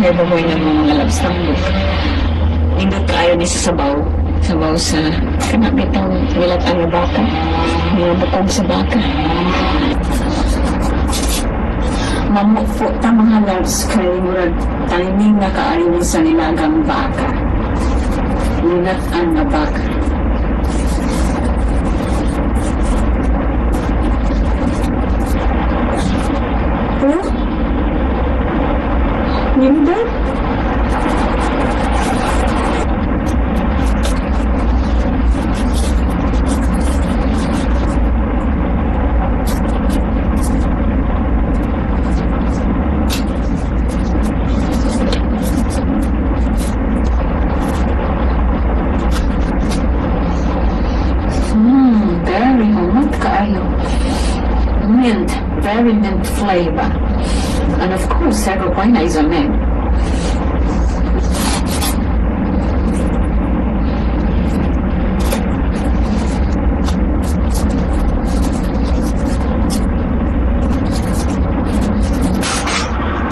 herbaboy ng mga labs tambok. Nindot kayo ni sa sabaw. Sabaw sa kanabitang wilat ang baka. Mga bukog sa baka. Mamukpo ta mga labs kay murag timing na kaayon sa nilagang baka. Wilat ang baka. Huh? Nindot? Very humot kaayo. Mint, very mint flavor. And of course, Seroquina is a mint.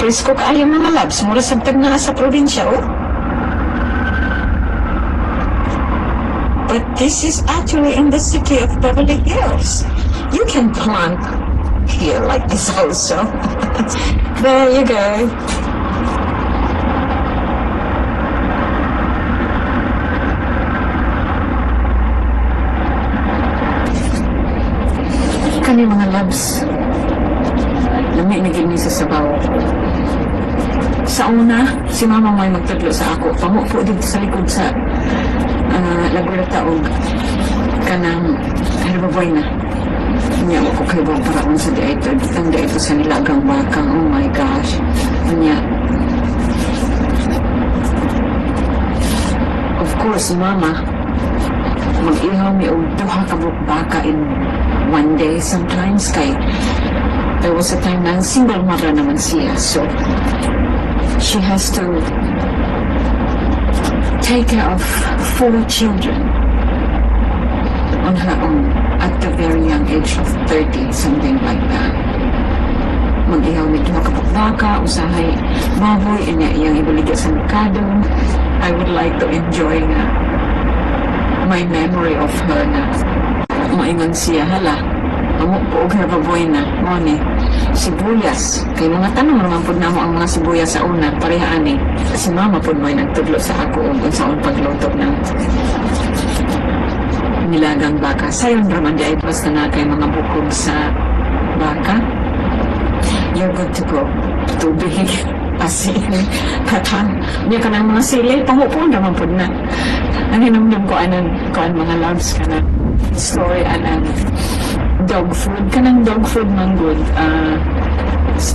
Presko kaayo mga labs, mura sabtag na sa probinsya, oh. But this is actually in the city of Beverly Hills. You can plant here like this also. There you go. Kani mga labs, lami na gini sa sabaw. Sa una, si mama may magtudlo sa ako. Pamupo dito sa likod sa lagulat taog kanang herbaboy na. Niya ako kayo bang paraon sa dito. Ang dito sa nilagang bakang. Oh my gosh. Niya. Of course, mama, mag-ihaw mi og duha ka baka in one day sometimes kay there was a time na single mother naman siya. So, she has to take care of 4 children on her own at the very young age of 30, something like that. Mag-ihaw nito kapag-baka, usahay baboy, iyang ibaligya sa merkado. I would like to enjoy my memory of her na maingon siya, hala, po og herbaboy na, mo ni, sibuyas. Kay mga tanong naman po na mo ang mga sibuyas sa una, parehaan ni. Si mama po mo'y nagtudlo sa ako kung saan pagluto ng nilagang baka. Sayon raman di ay basta na kay mga bukog sa baka. You're good to go. Tubig, asin, katan. Niya ka ng mga sili, pangupon naman po na. Naninamdam ko ang mga loves ka na story anang dog food. Kanang dog food man good.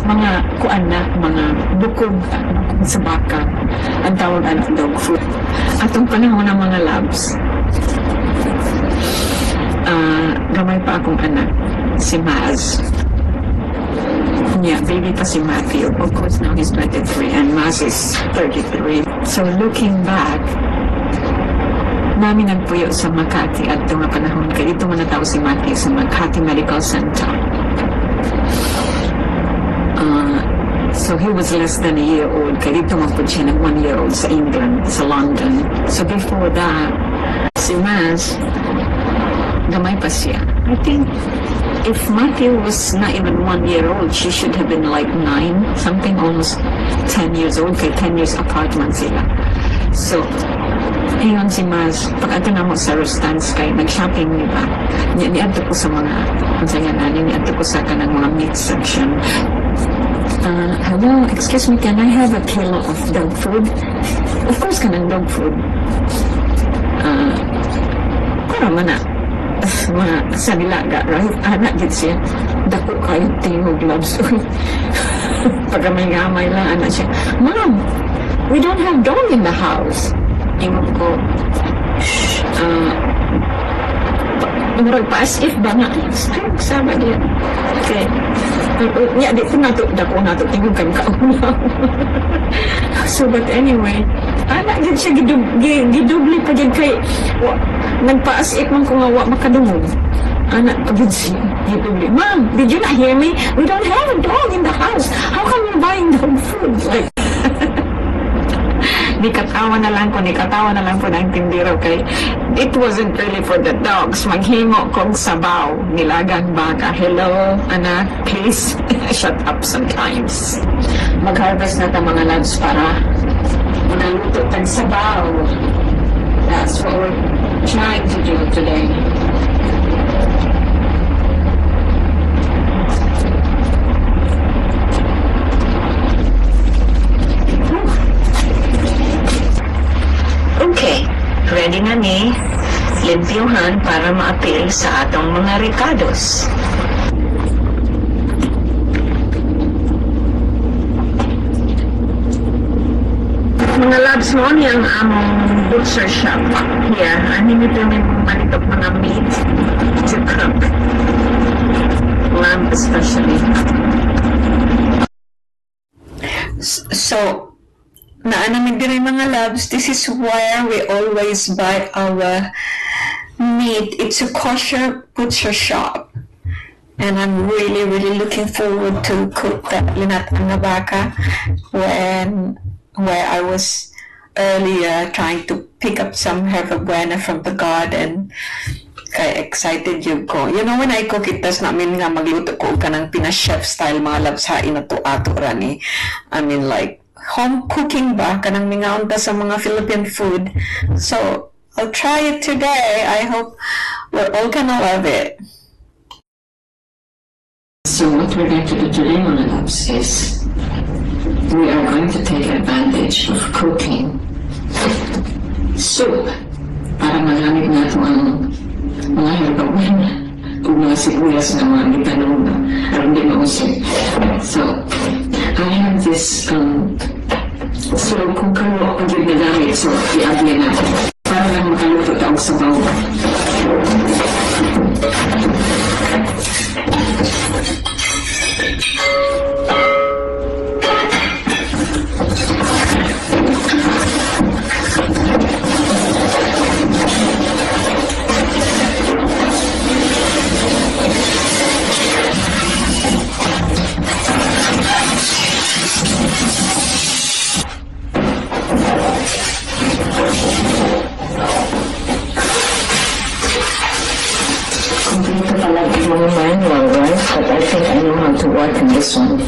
Mga kuan na, mga bukog sa baka. Ang tawag anak dog food. Atong panahon ng mga loves. Gamay pa akong anak, si Maz. Yeah, baby pa si Matthew. Of course, now he's 23 and Maz is 33. So looking back, namin nagpuyo sa Makati at itong panahon. Kaya dito man natao si Matthew sa Makati Medical Center. So he was less than a year old. Kaya dito man po siya ng 1 year old sa England, sa London. So before that, si Maz, gamay pa siya. I think if Matthew was not even 1 year old, she should have been like 9, something almost 10 years old. Kaya 10 years apart man sila. So, ngayon si Maz, pag ato na mo sa Rustans kay nag-shopping niya, niadto ko sa mga, ang saya na, niadto ko sa kanang mga meat section. Hello, excuse me, can I have a kilo of dog food? Of course, kanang dog food. Para man na, mga sa nilaga, right? Anak din siya. Dako kayo tingog loves. Pag may gamay lang, anak siya, Mom, we don't have dog in the house. Ingon ko, murag pa as if ba nga, sama din. Okay. Nya, di ko nato, dako nato, tingog kami kaulang. So, but anyway, anak din siya, gidubli pa din kay, nagpa-as if man ko nga wa makadungog. Anak pa din siya, gidubli. Mom, did you not hear me? We don't have a dog in the house. How come you're buying dog food? Like, nikatawa na lang po ng tindero kay it wasn't really for the dogs. Maghimo kong sabaw, nilagang baka. Hello, anak, please shut up sometimes. Mag-harvest na ta mga loves para magaluto tag sabaw. That's what we're trying to do today. Okay, ready na ni limpyuhan para ma-appeal sa atong mga ricados. Mga labs mo niyang among butcher shop here. Ano nito yung malitok mga meat to cook. Lamb especially. So, naanamig din mga labs, this is where we always buy our meat. It's a kosher butcher shop. And I'm really looking forward to cook that linatang na baka where I was earlier trying to pick up some herba buena from the garden. Kaya excited yun ko. You know, when I cook it, tas namin nga magluto ko ka ng Pina-chef style mga labs hain na to ato rani. I mean like, home cooking ba? Kanang mingaunta sa mga Philippine food. So, I'll try it today. I hope we're all gonna love it. So what we're going to do today, mga loves, is we are going to take advantage of cooking soup para magamit natin ang mga herbawin kung mga sibuyas na mga gitanong na alam din mausip. So, I have this slow cooker o pag yung nagamit, so i-agyan natin para lang makaluto taong sabaw. Manual, right? But I think I know how to work in this one.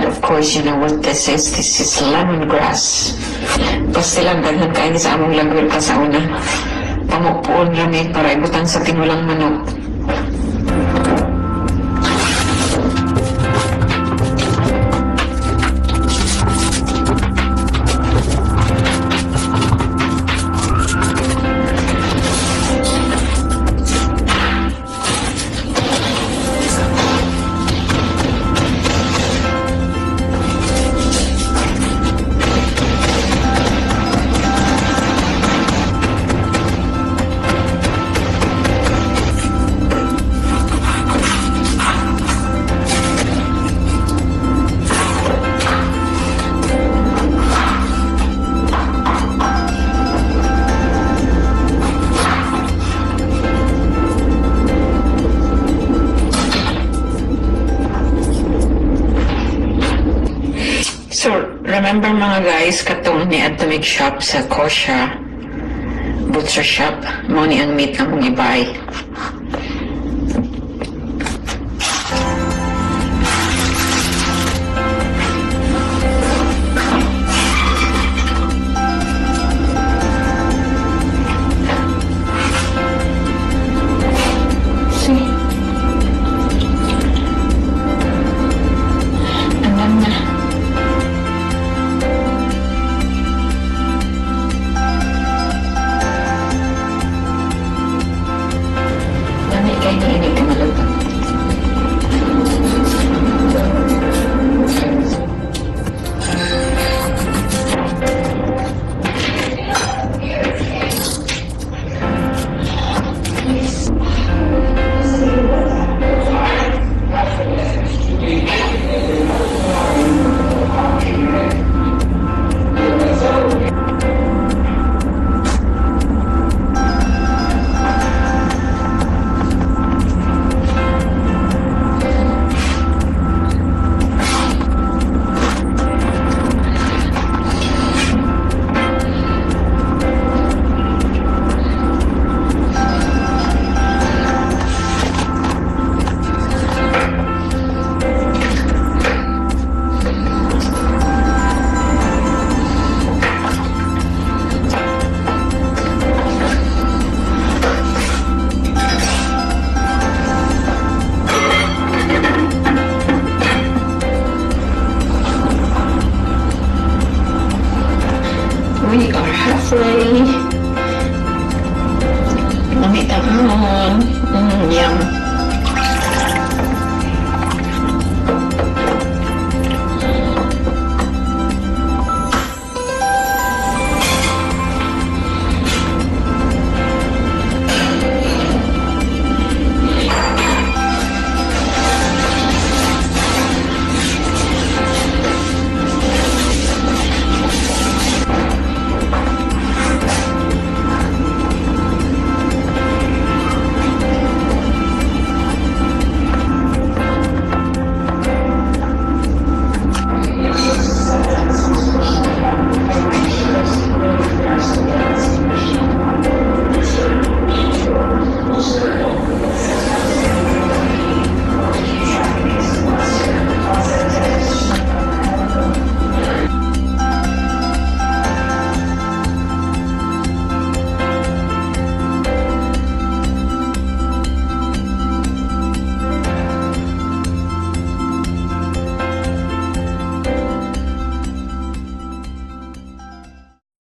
Of course, you know what this is. This is lemongrass. Pastilang daghan kain sa among lagwil pa sa una. Pamupuon rami para ibutan sa tinulang manok. So, remember mga guys, katong ni Atomic Shop sa Kosher Butcher Shop, mo ni ang meat na mong ibay.